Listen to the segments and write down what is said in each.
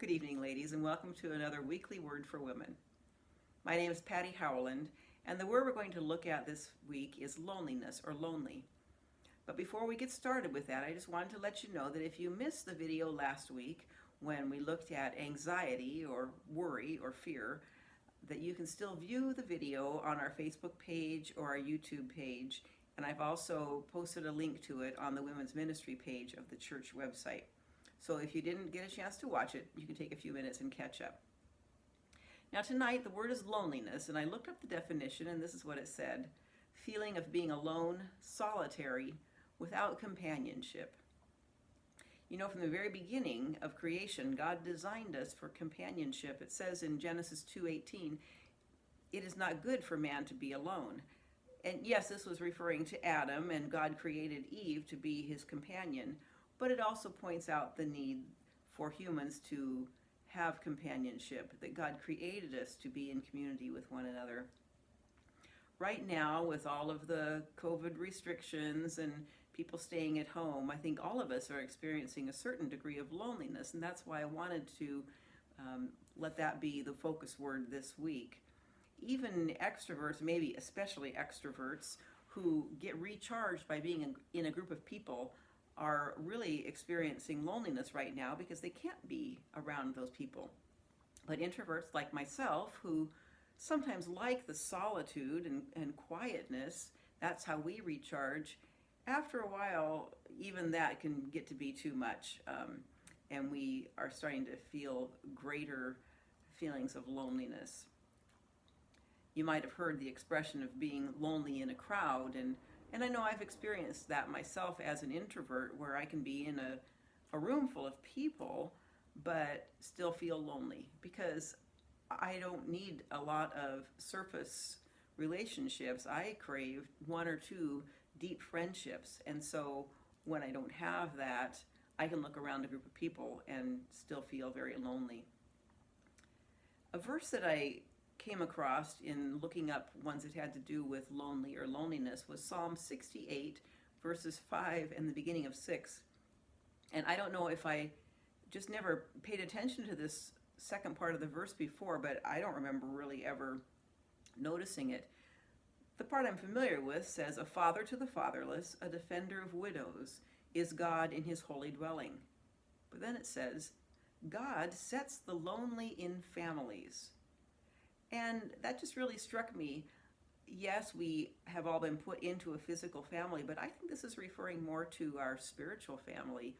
Good evening, ladies, and welcome to another weekly Word for Women. My name is Patty Howland, and the word we're going to look at this week is loneliness or lonely. But before we get started with that, I just wanted to let you know that if you missed the video last week when we looked at anxiety or worry or fear, that you can still view the video on our Facebook page or our YouTube page, and I've also posted a link to it on the Women's Ministry page of the church website. So if you didn't get a chance to watch it, you can take a few minutes and catch up. Now tonight, the word is loneliness, and I looked up the definition, and this is what it said: feeling of being alone, solitary, without companionship. You know, from the very beginning of creation, God designed us for companionship. It says in Genesis 2:18, it is not good for man to be alone. And yes, this was referring to Adam, and God created Eve to be his companion, but it also points out the need for humans to have companionship, that God created us to be in community with one another. Right now, with all of the COVID restrictions and people staying at home, I think all of us are experiencing a certain degree of loneliness, and that's why I wanted to let that be the focus word this week. Even extroverts, maybe especially extroverts, who get recharged by being in a group of people are really experiencing loneliness right now because they can't be around those people. But introverts like myself, who sometimes like the solitude and quietness, that's how we recharge. After a while, even that can get to be too much, and we are starting to feel greater feelings of loneliness. You might have heard the expression of being lonely in a crowd, and I know I've experienced that myself as an introvert, where I can be in a room full of people but still feel lonely because I don't need a lot of surface relationships. I crave one or two deep friendships, and so when I don't have that, I can look around a group of people and still feel very lonely. A verse that I came across in looking up ones that had to do with lonely or loneliness was Psalm 68, verses 5 and the beginning of 6. And I don't know if I just never paid attention to this second part of the verse before, but I don't remember really ever noticing it. The part I'm familiar with says, "A father to the fatherless, a defender of widows, is God in his holy dwelling." But then it says, "God sets the lonely in families." And that just really struck me. Yes, we have all been put into a physical family, but I think this is referring more to our spiritual family.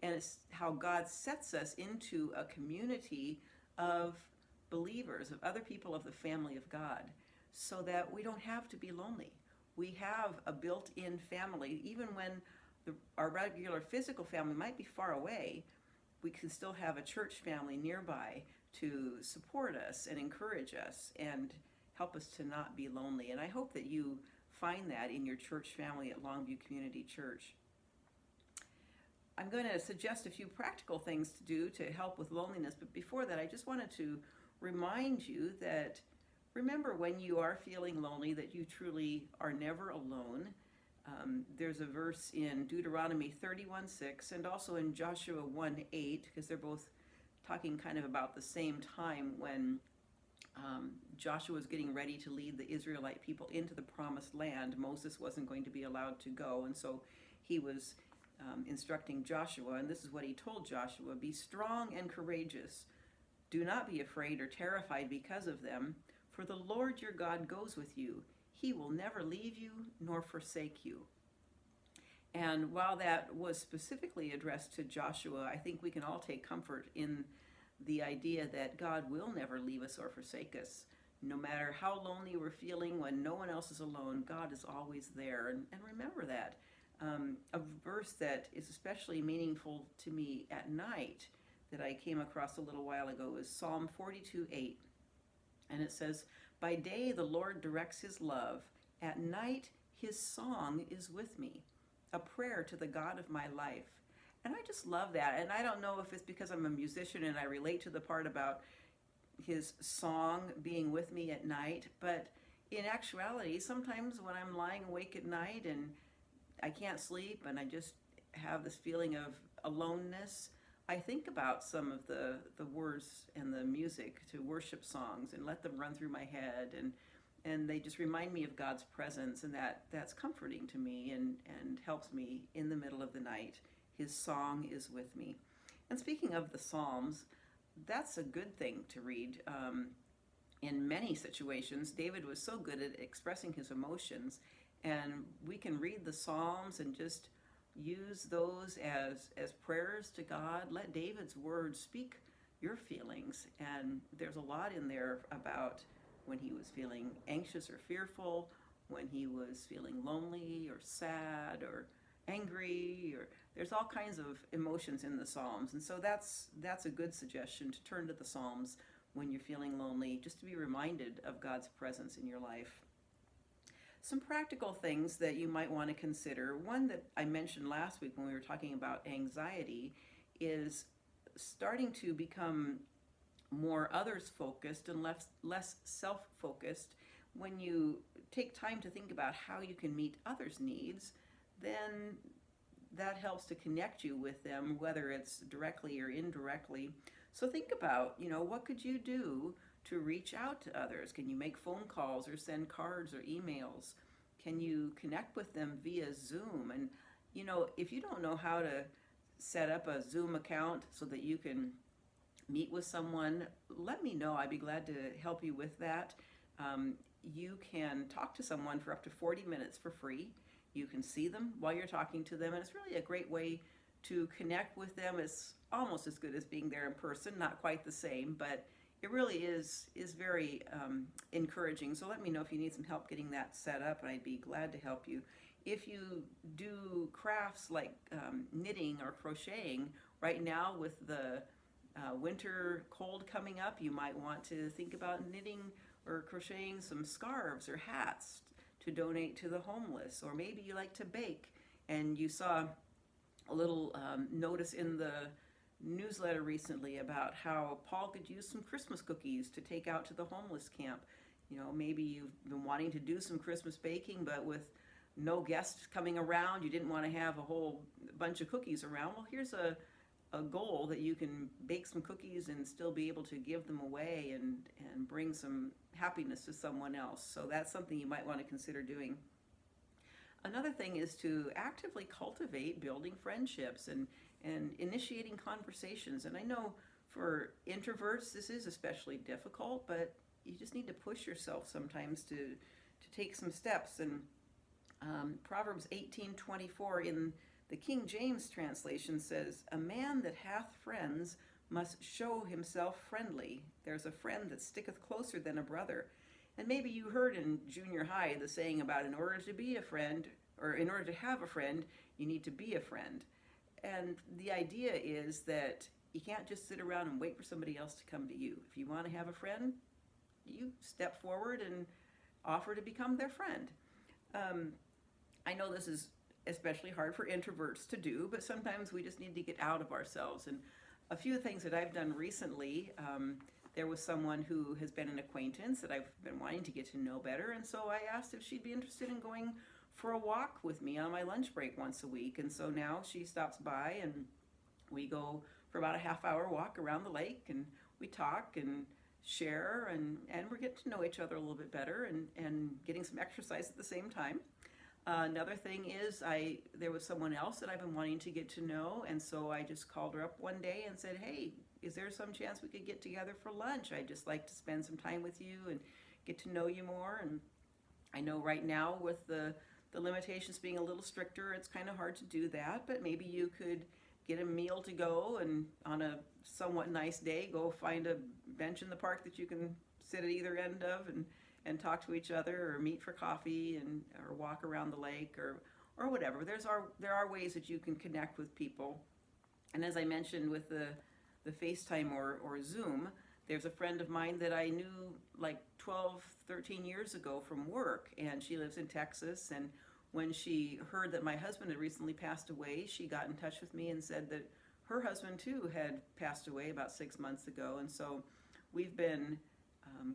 And it's how God sets us into a community of believers, of other people of the family of God, so that we don't have to be lonely. We have a built-in family. Even when our regular physical family might be far away, we can still have a church family nearby to support us and encourage us and help us to not be lonely. And I hope that you find that in your church family at Longview Community Church. I'm going to suggest a few practical things to do to help with loneliness, but before that, I just wanted to remind you that remember, when you are feeling lonely, that you truly are never alone. There's a verse in Deuteronomy 31:6 and also in Joshua 1:8, because they're both talking kind of about the same time when Joshua was getting ready to lead the Israelite people into the promised land. Moses wasn't going to be allowed to go, and so he was instructing Joshua, and this is what he told Joshua: "Be strong and courageous. Do not be afraid or terrified because of them, for the Lord your God goes with you. He will never leave you nor forsake you." And while that was specifically addressed to Joshua, I think we can all take comfort in the idea that God will never leave us or forsake us. No matter how lonely we're feeling, when no one else is alone, God is always there. And remember that. A verse that is especially meaningful to me at night that I came across a little while ago is Psalm 42:8. And it says, "By day the Lord directs his love. At night his song is with me, a prayer to the God of my life." And I just love that. And I don't know if it's because I'm a musician and I relate to the part about his song being with me at night, but in actuality, sometimes when I'm lying awake at night and I can't sleep and I just have this feeling of aloneness, I think about some of the words and the music to worship songs and let them run through my head, and they just remind me of God's presence, and that's comforting to me and helps me in the middle of the night. His song is with me. And speaking of the Psalms, that's a good thing to read. In many situations, David was so good at expressing his emotions, and we can read the Psalms and just use those as prayers to God. Let David's words speak your feelings, and there's a lot in there about when he was feeling anxious or fearful, when he was feeling lonely or sad or angry, or there's all kinds of emotions in the Psalms. And so that's a good suggestion, to turn to the Psalms when you're feeling lonely, just to be reminded of God's presence in your life. Some practical things that you might want to consider. One that I mentioned last week when we were talking about anxiety is starting to become more others focused and less self focused. When you take time to think about how you can meet others' needs, then that helps to connect you with them, whether it's directly or indirectly. So think about, what could you do to reach out to others? Can you make phone calls or send cards or emails? Can you connect with them via Zoom? And, if you don't know how to set up a Zoom account so that you can meet with someone, let me know. I'd be glad to help you with that. You can talk to someone for up to 40 minutes for free. You can see them while you're talking to them, and it's really a great way to connect with them. It's almost as good as being there in person, not quite the same, but it really is very encouraging. So let me know if you need some help getting that set up, and I'd be glad to help you. If you do crafts like knitting or crocheting, right now with the winter cold coming up, you might want to think about knitting or crocheting some scarves or hats to donate to the homeless. Or maybe you like to bake and you saw a little notice in the newsletter recently about how Paul could use some Christmas cookies to take out to the homeless camp. Maybe you've been wanting to do some Christmas baking, but with no guests coming around, you didn't want to have a whole bunch of cookies around. Well, here's a goal that you can bake some cookies and still be able to give them away and bring some happiness to someone else. So that's something you might want to consider doing. Another thing is to actively cultivate building friendships and initiating conversations. And I know for introverts this is especially difficult, but you just need to push yourself sometimes to take some steps. And Proverbs 18:24 in the King James translation says, "A man that hath friends must show himself friendly. There's a friend that sticketh closer than a brother." And maybe you heard in junior high the saying about, in order to be a friend, or in order to have a friend, you need to be a friend. And the idea is that you can't just sit around and wait for somebody else to come to you. If you want to have a friend, you step forward and offer to become their friend. I know this is especially hard for introverts to do, but sometimes we just need to get out of ourselves. And a few things that I've done recently, there was someone who has been an acquaintance that I've been wanting to get to know better, and so I asked if she'd be interested in going for a walk with me on my lunch break once a week. And so now she stops by and we go for about a half-hour walk around the lake, and we talk and share, and we're getting to know each other a little bit better and getting some exercise at the same time. Another thing is there was someone else that I've been wanting to get to know, and so I just called her up one day and said, "Hey, is there some chance we could get together for lunch? I'd just like to spend some time with you and get to know you more." And I know right now with the limitations being a little stricter, it's kind of hard to do that, but maybe you could get a meal to go, and on a somewhat nice day, go find a bench in the park that you can sit at either end of and talk to each other, or meet for coffee or walk around the lake or whatever. There are ways that you can connect with people. And as I mentioned with the FaceTime or Zoom, there's a friend of mine that I knew like 12, 13 years ago from work, and she lives in Texas. And when she heard that my husband had recently passed away, she got in touch with me and said that her husband too had passed away about 6 months ago. And so we've been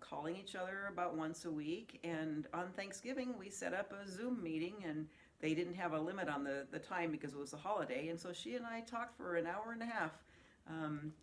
calling each other about once a week, and on Thanksgiving we set up a Zoom meeting, and they didn't have a limit on the time because it was a holiday, and so she and I talked for an hour and a half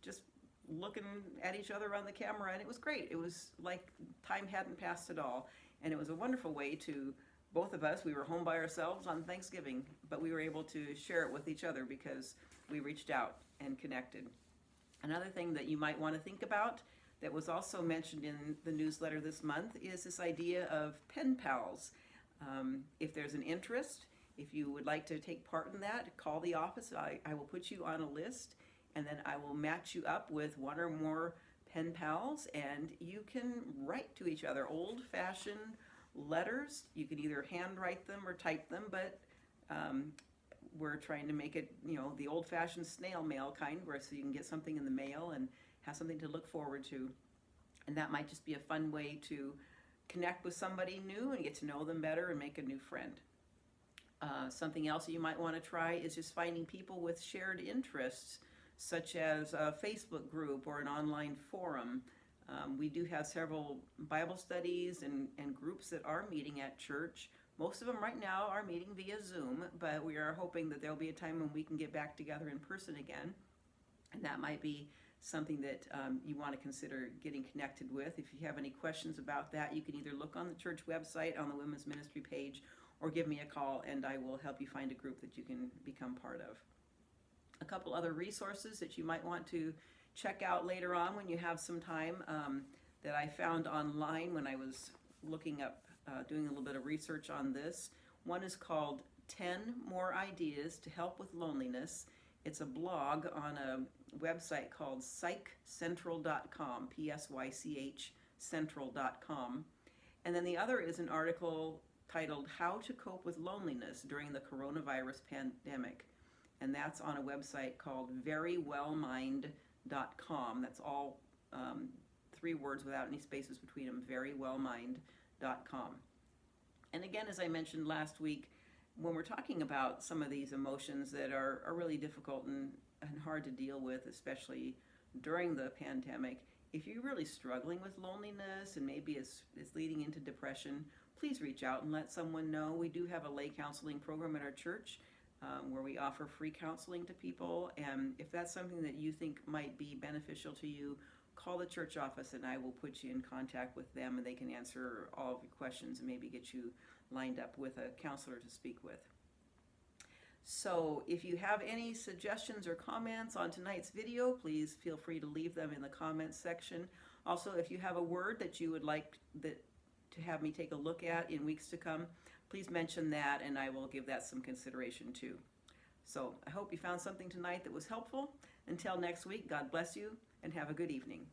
just looking at each other on the camera, and it was great. It was like time hadn't passed at all, and it was a wonderful way to, both of us, we were home by ourselves on Thanksgiving, but we were able to share it with each other because we reached out and connected. Another thing that you might want to think about that was also mentioned in the newsletter this month is this idea of pen pals. If there's an interest, if you would like to take part in that, call the office. I will put you on a list, and then I will match you up with one or more pen pals, and you can write to each other old-fashioned letters. You can either handwrite them or type them, but we're trying to make it, the old-fashioned snail mail kind, where so you can get something in the mail and have something to look forward to. And that might just be a fun way to connect with somebody new and get to know them better and make a new friend. Something else you might want to try is just finding people with shared interests, such as a Facebook group or an online forum. We do have several Bible studies and groups that are meeting at church. Most of them right now are meeting via Zoom, but we are hoping that there'll be a time when we can get back together in person again. And that might be something that you want to consider getting connected with. If you have any questions about that, you can either look on the church website on the Women's Ministry page or give me a call and I will help you find a group that you can become part of. A couple other resources that you might want to check out later on when you have some time that I found online when I was looking up, doing a little bit of research on this. One is called 10 More Ideas to Help with Loneliness. It's a blog on a website called psychcentral.com, P-S-Y-C-H central.com. And then the other is an article titled How to Cope with Loneliness During the Coronavirus Pandemic. And that's on a website called verywellmind.com. That's all 3 words without any spaces between them, verywellmind.com. And again, as I mentioned last week, when we're talking about some of these emotions that are really difficult and hard to deal with, especially during the pandemic, if you're really struggling with loneliness and maybe it's leading into depression, please reach out and let someone know. We do have a lay counseling program at our church where we offer free counseling to people, and if that's something that you think might be beneficial to you, call the church office and I will put you in contact with them and they can answer all of your questions and maybe get you lined up with a counselor to speak with. So if you have any suggestions or comments on tonight's video, please feel free to leave them in the comments section. Also, if you have a word that you would like to have me take a look at in weeks to come, please mention that and I will give that some consideration too. So I hope you found something tonight that was helpful. Until next week, God bless you and have a good evening.